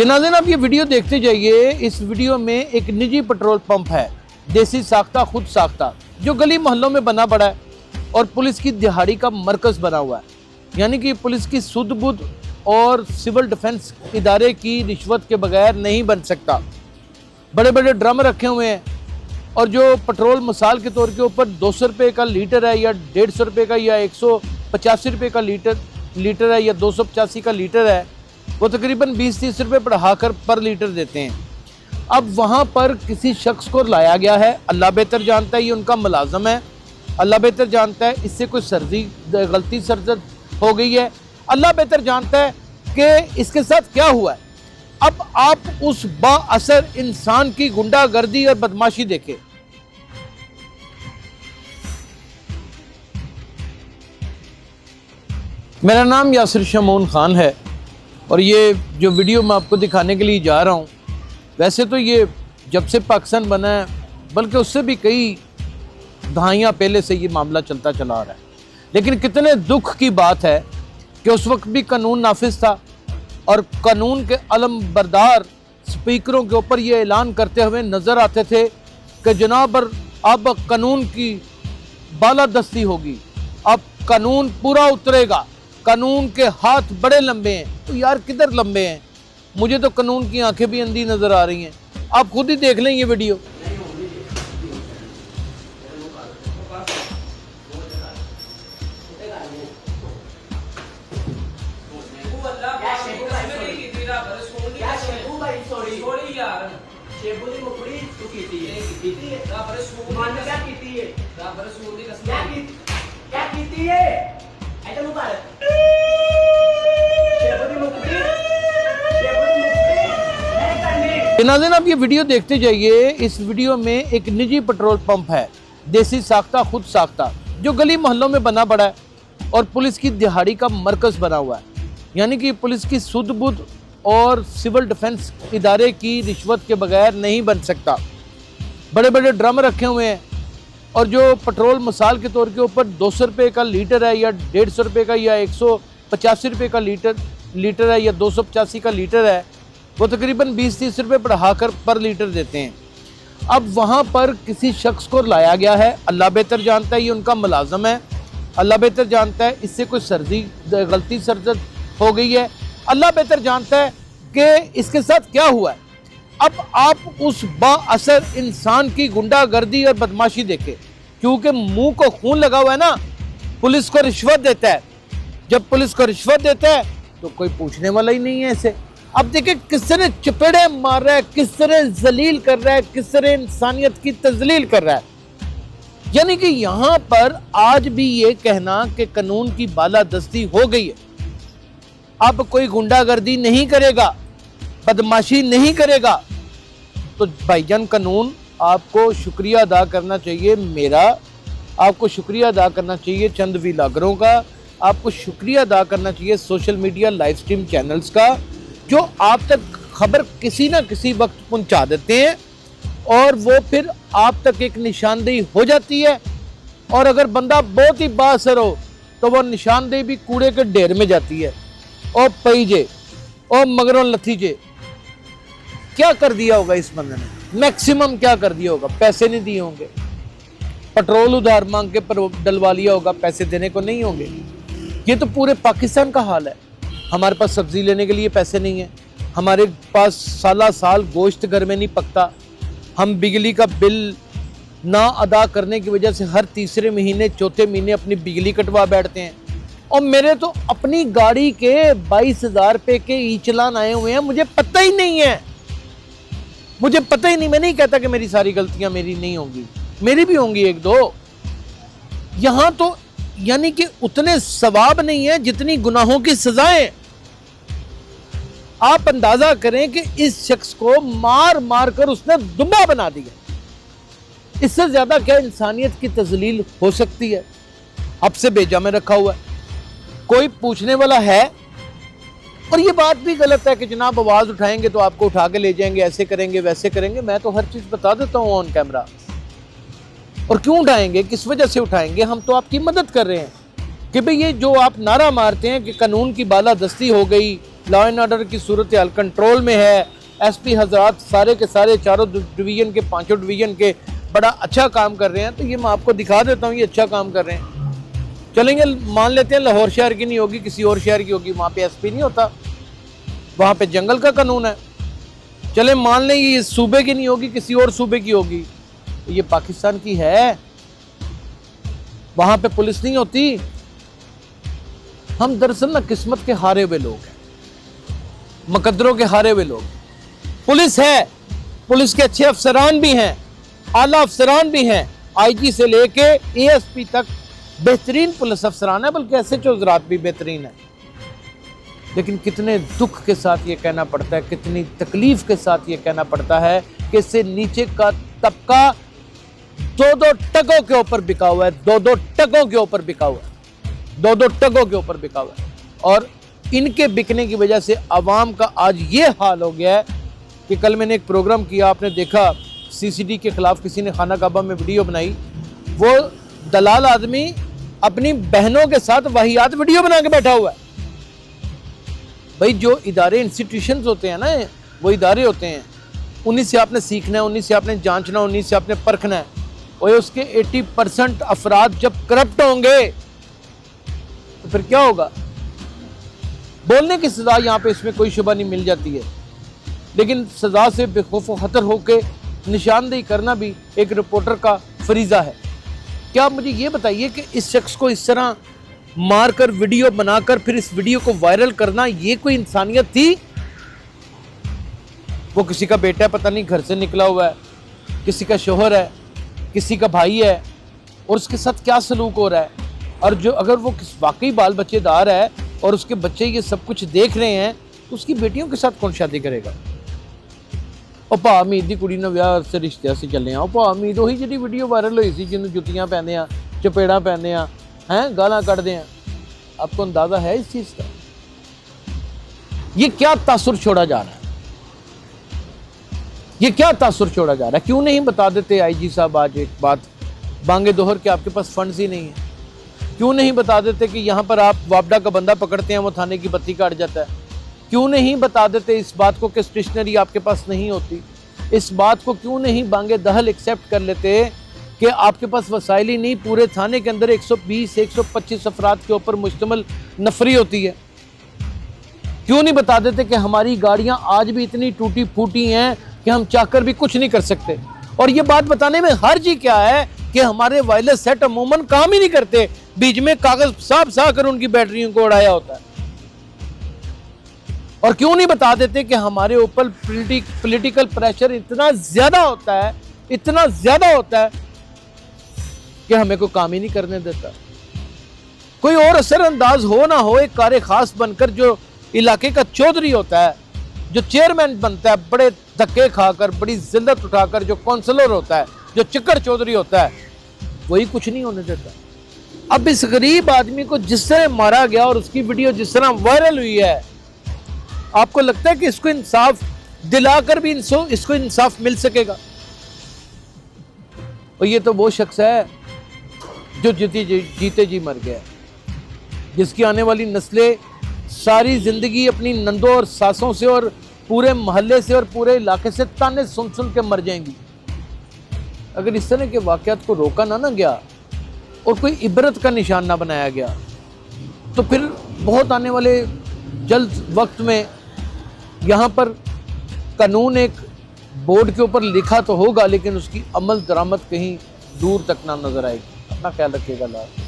नाज़रीन, आप ये वीडियो देखते जाइए। इस वीडियो में एक निजी पेट्रोल पंप है, देसी साख्ता खुद साख्ता, जो गली मोहल्लों में बना पड़ा है और पुलिस की दिहाड़ी का मरकज़ बना हुआ है। यानी कि पुलिस की सुध बुध और सिविल डिफेंस इदारे की रिश्वत के बगैर नहीं बन सकता। बड़े बड़े ड्रम रखे हुए हैं और जो पेट्रोल मिसाल के तौर के ऊपर 200 रुपये का लीटर है या 150 रुपये का या 185 रुपये का लीटर है या 285 का लीटर है, वो तकरीबन 20-30 रुपये बढ़ाकर पर लीटर देते हैं। अब वहाँ पर किसी शख्स को लाया गया है, अल्लाह बेहतर जानता है, ये उनका मुलाजम है, अल्लाह बेहतर जानता है इससे कोई गलती सरजद हो गई है, अल्लाह बेहतर जानता है कि इसके साथ क्या हुआ है। अब आप उस बाअसर इंसान की गुंडागर्दी और बदमाशी देखें। मेरा नाम यासिर शमून खान है और ये जो वीडियो मैं आपको दिखाने के लिए जा रहा हूँ, वैसे तो ये जब से पाकिस्तान बना है, बल्कि उससे भी कई दहाइयाँ पहले से ये मामला चलता चला आ रहा है। लेकिन कितने दुख की बात है कि उस वक्त भी कानून नाफिज था और कानून के अलमबरदार स्पीकरों के ऊपर ये ऐलान करते हुए नज़र आते थे कि जनाब अब कानून की बालादस्ती होगी, अब कानून पूरा उतरेगा, कानून के हाथ बड़े लंबे हैं। तो यार किधर लंबे हैं? मुझे तो कानून की आंखें भी अंधी नज़र आ रही हैं। आप खुद ही देख लें ये वीडियो। नाज़रीन, आप ये वीडियो देखते जाइए। इस वीडियो में एक निजी पेट्रोल पंप है, देसी साख्ता खुद साख्ता, जो गली मोहल्लों में बना पड़ा है और पुलिस की दिहाड़ी का मरकज़ बना हुआ है। यानी कि पुलिस की सुध बुध और सिविल डिफेंस इदारे की रिश्वत के बगैर नहीं बन सकता। बड़े बड़े ड्रम रखे हुए हैं और जो पेट्रोल मिसाल के तौर के ऊपर 200 रुपये का लीटर है या 150 रुपये का या 185 रुपये का लीटर है या 285 का लीटर है, वो तकरीबन 20-30 रुपये बढ़ाकर पर लीटर देते हैं। अब वहाँ पर किसी शख्स को लाया गया है, अल्लाह बेहतर जानता है, ये उनका मुलाजम है, अल्लाह बेहतर जानता है इससे कोई गलती सरजद हो गई है, अल्लाह बेहतर जानता है कि इसके साथ क्या हुआ है। अब आप उस बाअसर इंसान की गुंडागर्दी और बदमाशी देखें, क्योंकि मुंह को खून लगा हुआ है ना, पुलिस को रिश्वत देता है। जब पुलिस को रिश्वत देता है तो कोई पूछने वाला ही नहीं है इसे। अब देखिए किस तरह चपेड़े मार रहा है, किस तरह जलील कर रहा है, किस तरह इंसानियत की तजलील कर रहा है। यानी कि यहाँ पर आज भी ये कहना कि कानून की बालादस्ती हो गई है, अब कोई गुंडागर्दी नहीं करेगा, बदमाशी नहीं करेगा, तो भाईजान कानून आपको शुक्रिया अदा करना चाहिए मेरा, आपको शुक्रिया अदा करना चाहिए चंद व्लॉगरों का, आपको शुक्रिया अदा करना चाहिए social media live stream channels का, जो आप तक खबर किसी ना किसी वक्त पहुंचा देते हैं और वो फिर आप तक एक निशानदेही हो जाती है। और अगर बंदा बहुत ही बाअसर हो तो वो निशानदेही भी कूड़े के ढेर में जाती है। और पैजे और मगरों लथीजे, क्या कर दिया होगा इस बंदे ने? मैक्सिमम क्या कर दिया होगा? पैसे नहीं दिए होंगे, पेट्रोल उधार मांग के डलवा लिया होगा, पैसे देने को नहीं होंगे। ये तो पूरे पाकिस्तान का हाल है। हमारे पास सब्जी लेने के लिए पैसे नहीं है, हमारे पास साल गोश्त घर में नहीं पकता, हम बिजली का बिल ना अदा करने की वजह से हर तीसरे महीने चौथे महीने अपनी बिजली कटवा बैठते हैं। और मेरे तो अपनी गाड़ी के 22,000 रुपये के ई चलान आए हुए हैं, मुझे पता ही नहीं है, मुझे पता ही नहीं। मैं नहीं कहता कि मेरी सारी गलतियां मेरी नहीं होंगी, मेरी भी होंगी एक दो। यहां तो यानी कि उतने सवाब नहीं है जितनी गुनाहों की सजाएं। आप अंदाजा करें कि इस शख्स को मार मार कर उसने दुम्बा बना दिया। इससे ज्यादा क्या इंसानियत की तजलील हो सकती है? अब से बेजा में रखा हुआ है, कोई पूछने वाला है? और ये बात भी गलत है कि जनाब आवाज उठाएंगे तो आपको उठा के ले जाएंगे, ऐसे करेंगे वैसे करेंगे। मैं तो हर चीज बता देता हूं ऑन कैमरा। और क्यों उठाएंगे, किस वजह से उठाएंगे? हम तो आपकी मदद कर रहे हैं कि भाई ये जो आप नारा मारते हैं कि कानून की बालादस्ती हो गई لا اینڈ آرڈر کی صورتحال کنٹرول میں ہے. ایس پی حضرات سارے کے سارے چاروں ڈویژن کے پانچوں ڈویژن کے بڑا اچھا کام کر رہے ہیں. تو یہ میں آپ کو دکھا دیتا ہوں یہ اچھا کام کر رہے ہیں. چلیں گے مان لیتے ہیں لاہور شہر کی نہیں ہوگی, کسی اور شہر کی ہوگی, وہاں پہ ایس پی نہیں ہوتا, وہاں پہ جنگل کا قانون ہے. چلیں مان لیں یہ صوبے کی نہیں ہوگی, کسی اور صوبے کی ہوگی, یہ پاکستان کی ہے, وہاں پہ پولیس نہیں ہوتی. ہم دراصل نا قسمت کے ہارے ہوئے لوگ ہیں, مقدروں کے ہارے ہوئے لوگ. پولیس ہے, پولیس کے اچھے افسران بھی ہیں, اعلیٰ افسران بھی ہیں, آئی جی سے لے کے اے ایس پی تک بہترین پولیس افسران ہیں, بلکہ ایس ایچ او حضرات بھی بہترین ہیں. لیکن کتنے دکھ کے ساتھ یہ کہنا پڑتا ہے, کتنی تکلیف کے ساتھ یہ کہنا پڑتا ہے کہ اس سے نیچے کا طبقہ دو ٹکوں کے اوپر بکا ہوا ہے, دو ٹکوں کے اوپر بکا ہوا ہے, دو ٹکوں کے اوپر بکا ہوا ہے. اور ان کے بکنے کی وجہ سے عوام کا آج یہ حال ہو گیا ہے کہ کل میں نے ایک پروگرام کیا, آپ نے دیکھا سی سی ڈی کے خلاف کسی نے خانہ کعبہ میں ویڈیو بنائی. وہ دلال آدمی اپنی بہنوں کے ساتھ واہیات ویڈیو بنا کے بیٹھا ہوا ہے. بھائی جو ادارے انسٹیٹیوشنز ہوتے ہیں نا, وہ ادارے ہوتے ہیں, انہی سے آپ نے سیکھنا ہے, انہی سے آپ نے جانچنا, انہی سے آپ نے پرکھنا ہے. اور اس کے 80% افراد جب کرپٹ ہوں گے تو پھر کیا ہوگا؟ بولنے کی سزا یہاں پہ اس میں کوئی شبہ نہیں مل جاتی ہے, لیکن سزا سے بے خوف و خطر ہو کے نشاندہی کرنا بھی ایک رپورٹر کا فریضہ ہے. کیا آپ مجھے یہ بتائیے کہ اس شخص کو اس طرح مار کر ویڈیو بنا کر پھر اس ویڈیو کو وائرل کرنا یہ کوئی انسانیت تھی؟ وہ کسی کا بیٹا ہے, پتہ نہیں گھر سے نکلا ہوا ہے, کسی کا شوہر ہے, کسی کا بھائی ہے, اور اس کے ساتھ کیا سلوک ہو رہا ہے. اور جو اگر وہ واقعی بال بچے دار ہے اور اس کے بچے یہ سب کچھ دیکھ رہے ہیں تو اس کی بیٹیوں کے ساتھ کون شادی کرے گا؟ اور پا امید دی کڑی نے ویاہ سے رشتے سے چلے ہیں, پا امید وہی جی ویڈیو وائرل ہوئی سی جنہوں جتیاں پہنے ہیں, چپیڑاں پہنے ہیں, گالاں کٹ دیں. آپ کو اندازہ ہے اس چیز کا؟ یہ کیا تاثر چھوڑا جا رہا ہے, یہ کیا تاثر چھوڑا جا رہا ہے؟ کیوں نہیں بتا دیتے آئی جی صاحب آج ایک بات بانگے دوہر کہ آپ کے پاس فنڈز ہی نہیں ہیں؟ کیوں نہیں بتا دیتے کہ یہاں پر آپ وابڈا کا بندہ پکڑتے ہیں وہ تھانے کی بتی کاٹ جاتا ہے؟ کیوں نہیں بتا دیتے اس بات کو کہ اسٹیشنری آپ کے پاس نہیں ہوتی؟ اس بات کو کیوں نہیں بانگے دہل ایکسیپٹ کر لیتے کہ آپ کے پاس وسائل ہی نہیں, پورے تھانے کے اندر 120-125 افراد کے اوپر مشتمل نفری ہوتی ہے؟ کیوں نہیں بتا دیتے کہ ہماری گاڑیاں آج بھی اتنی ٹوٹی پھوٹی ہیں کہ ہم چاہ کر بھی کچھ نہیں کر سکتے؟ اور یہ بات بتانے میں حرج ہی کیا ہے کہ ہمارے وائرلیس سیٹ عموماً کام ہی نہیں کرتے, بیچ میں کاغذ صاف کر ان کی بیٹریوں کو اڑایا ہوتا ہے. اور کیوں نہیں بتا دیتے کہ ہمارے اوپر پولیٹیکل پریشر اتنا زیادہ ہوتا ہے, اتنا زیادہ ہوتا ہے کہ ہمیں کوئی کام ہی نہیں کرنے دیتا. کوئی اور اثر انداز ہو نہ ہو, ایک کار خاص بن کر جو علاقے کا چودھری ہوتا ہے, جو چیئرمین بنتا ہے بڑے دھکے کھا کر, بڑی ذلت اٹھا کر, جو کونسلر ہوتا ہے, جو چکر چودھری ہوتا ہے, وہی کچھ نہیں ہونے دیتا. اب اس غریب آدمی کو جس طرح مارا گیا اور اس کی ویڈیو جس طرح وائرل ہوئی ہے, آپ کو لگتا ہے کہ اس کو انصاف دلا کر بھی اس کو انصاف مل سکے گا؟ اور یہ تو وہ شخص ہے جو جیتے جی مر گیا, جس کی آنے والی نسلیں ساری زندگی اپنی نندوں اور ساسوں سے اور پورے محلے سے اور پورے علاقے سے تانے سن کے مر جائیں گی. اگر اس طرح کے واقعات کو روکا نہ گیا اور کوئی عبرت کا نشان نہ بنایا گیا تو پھر بہت آنے والے جلد وقت میں یہاں پر قانون ایک بورڈ کے اوپر لکھا تو ہوگا لیکن اس کی عمل درآمد کہیں دور تک نہ نظر آئے گی. اپنا خیال رکھیے گا. اللہ